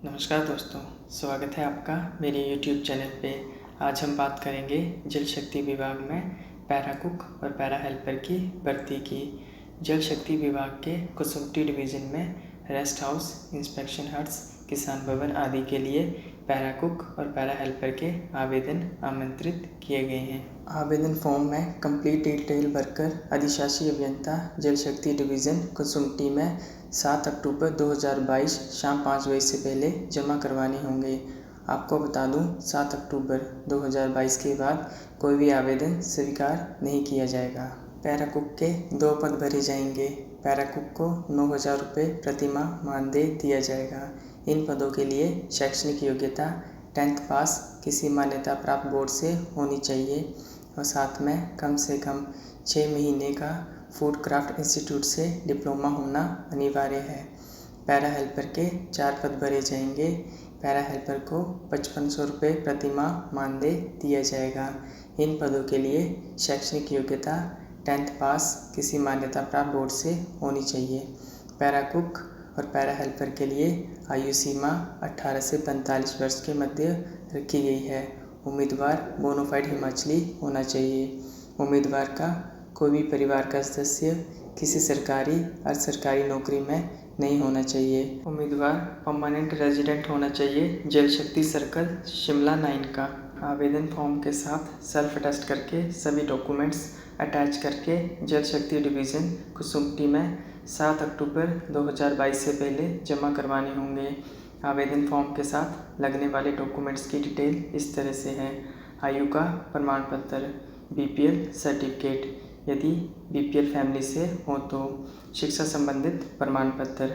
नमस्कार दोस्तों, स्वागत है आपका मेरे YouTube चैनल पे। आज हम बात करेंगे जल शक्ति विभाग में पैरा कुक और पैरा हेल्पर की भर्ती की। जल शक्ति विभाग के कुसुम्पटी डिवीज़न में रेस्ट हाउस, इंस्पेक्शन हट्स, किसान भवन आदि के लिए पैरा कुक और पैरा हेल्पर के आवेदन आमंत्रित किए गए हैं। आवेदन फॉर्म में कंप्लीट डिटेल भरकर अधिशासी अभियंता जल शक्ति डिवीज़न कुसुम्पटी में 7 अक्टूबर 2022 शाम 5 बजे से पहले जमा करवाने होंगे। आपको बता दूं, 7 अक्टूबर 2022 के बाद कोई भी आवेदन स्वीकार नहीं किया जाएगा। पैरा कुक के 2 पद भरे जाएंगे। पैरा कुक को 9,000 रुपये प्रतिमाह मानदेय दिया जाएगा। इन पदों के लिए शैक्षणिक योग्यता 10th पास किसी मान्यता प्राप्त बोर्ड से होनी चाहिए और साथ में कम से कम 6 महीने का फूड क्राफ्ट इंस्टीट्यूट से डिप्लोमा होना अनिवार्य है। पैरा हेल्पर के 4 पद भरे जाएंगे। पैरा हेल्पर को 5500 रुपये प्रतिमाह मानदेय दिया जाएगा। इन पदों के लिए शैक्षणिक योग्यता 10th पास किसी मान्यता प्राप्त बोर्ड से होनी चाहिए। पैरा कुक और पैरा हेल्पर के लिए आयु सीमा 18 से 45 वर्ष के मध्य रखी गई है। उम्मीदवार बोनाफाइड हिमाचली होना चाहिए। उम्मीदवार का कोई भी परिवार का सदस्य किसी सरकारी अर्ध सरकारी नौकरी में नहीं होना चाहिए। उम्मीदवार परमानेंट रेजिडेंट होना चाहिए। जल शक्ति सर्कल शिमला 9 का। आवेदन फॉर्म के साथ सेल्फ अटेस्ट करके सभी डॉक्यूमेंट्स अटैच करके जल शक्ति डिवीज़न कुसुम्पटी में 7 अक्टूबर 2022 से पहले जमा करवाने होंगे। आवेदन फॉर्म के साथ लगने वाले डॉक्यूमेंट्स की डिटेल इस तरह से है। आयु का प्रमाण पत्र, BPL सर्टिफिकेट यदि BPL फैमिली से हो तो, शिक्षा संबंधित प्रमाण पत्र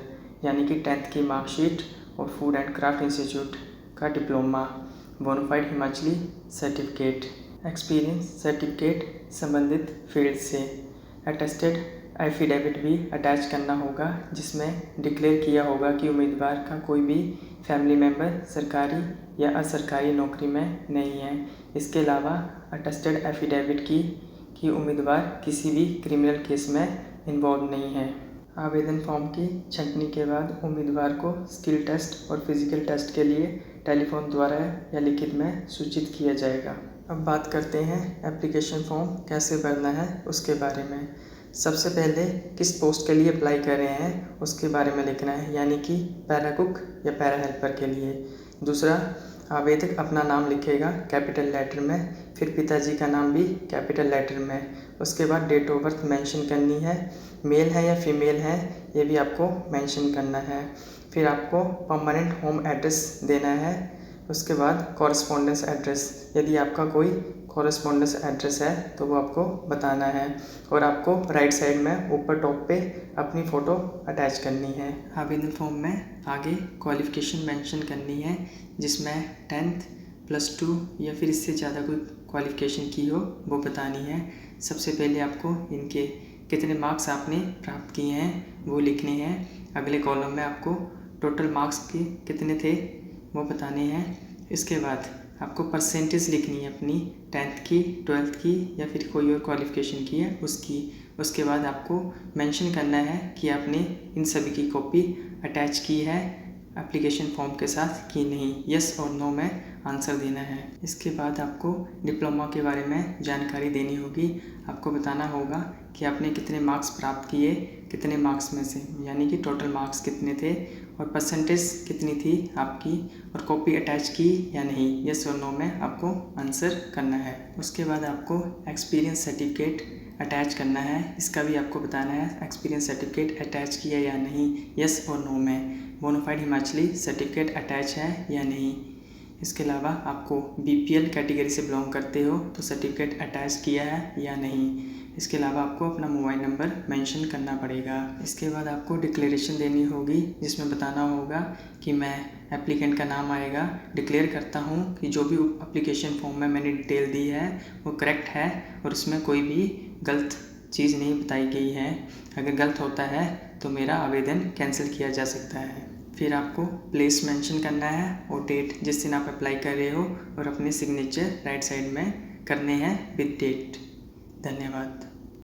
यानी कि 10th की मार्कशीट और फूड एंड क्राफ्ट इंस्टीट्यूट का diploma, bonafide Himachali certificate, experience certificate संबंधित फील्ड से, अटेस्टेड एफिडेविट भी अटैच करना होगा जिसमें डिक्लेयर किया होगा कि उम्मीदवार का कोई भी फैमिली मेम्बर सरकारी या असरकारी नौकरी में नहीं है। इसके अलावा अटेस्टेड एफिडेविट कि उम्मीदवार किसी भी क्रिमिनल केस में इन्वॉल्व नहीं है। आवेदन फॉर्म की छंटनी के बाद उम्मीदवार को स्किल टेस्ट और फिजिकल टेस्ट के लिए टेलीफोन द्वारा या लिखित में सूचित किया जाएगा। अब बात करते हैं एप्लीकेशन फॉर्म कैसे भरना है उसके बारे में। सबसे पहले किस पोस्ट के लिए अप्लाई कर रहे हैं उसके बारे में लिखना है, यानी कि पैरा कुक या पैरा हेल्पर के लिए। दूसरा, आवेदक अपना नाम लिखेगा कैपिटल लेटर में, फिर पिताजी का नाम भी कैपिटल लेटर में। उसके बाद डेट ऑफ बर्थ मेंशन करनी है, मेल है या फीमेल है ये भी आपको मेंशन करना है। फिर आपको परमानेंट होम एड्रेस देना है। उसके बाद कॉरेस्पॉन्डेंस एड्रेस, यदि आपका कोई कॉरेस्पॉन्डेंस एड्रेस है तो वो आपको बताना है। और आपको राइट साइड में ऊपर टॉप पे अपनी फ़ोटो अटैच करनी है। आवेदन फॉर्म में आगे क्वालिफ़िकेशन मेंशन करनी है जिसमें 10th +2 या फिर इससे ज़्यादा कोई क्वालिफ़िकेशन की हो वो बतानी है। सबसे पहले आपको इनके कितने मार्क्स आपने प्राप्त किए हैं वो लिखने हैं। अगले कॉलम में आपको टोटल मार्क्स के कितने थे वो बताने हैं। इसके बाद आपको परसेंटेज लिखनी है अपनी 10th की, 12th की या फिर कोई और क्वालिफ़िकेशन की है उसकी। उसके बाद आपको मेंशन करना है कि आपने इन सभी की कॉपी अटैच की है एप्लीकेशन फॉर्म के साथ कि नहीं, यस और नो में आंसर देना है। इसके बाद आपको डिप्लोमा के बारे में जानकारी देनी होगी। आपको बताना होगा कि आपने कितने मार्क्स प्राप्त किए, कितने मार्क्स में से, यानी कि टोटल मार्क्स कितने थे और परसेंटेज कितनी थी आपकी, और कॉपी अटैच की या नहीं, यस और नो में आपको आंसर करना है। उसके बाद आपको एक्सपीरियंस सर्टिफिकेट अटैच करना है। इसका भी आपको बताना है एक्सपीरियंस सर्टिफिकेट अटैच किया या नहीं, यस और नो में। बोनाफाइड हिमाचली सर्टिफिकेट अटैच है या नहीं। इसके अलावा आपको BPL कैटेगरी से बिलोंग करते हो तो सर्टिफिकेट अटैच किया है या नहीं। इसके अलावा आपको अपना मोबाइल नंबर मेंशन करना पड़ेगा। इसके बाद आपको डिक्लेरेशन देनी होगी जिसमें बताना होगा कि मैं एप्लीकेंट का नाम आएगा, डिक्लेयर करता हूँ कि जो भी एप्लीकेशन फॉर्म में मैंने डिटेल दी है वो करेक्ट है और उसमें कोई भी गलत चीज़ नहीं बताई गई है। अगर गलत होता है तो मेरा आवेदन कैंसिल किया जा सकता है। फिर आपको प्लेस मेंशन करना है और डेट जिस दिन आप अप्लाई कर रहे हो और अपने सिग्नेचर राइट साइड में करने हैं विद डेट। धन्यवाद।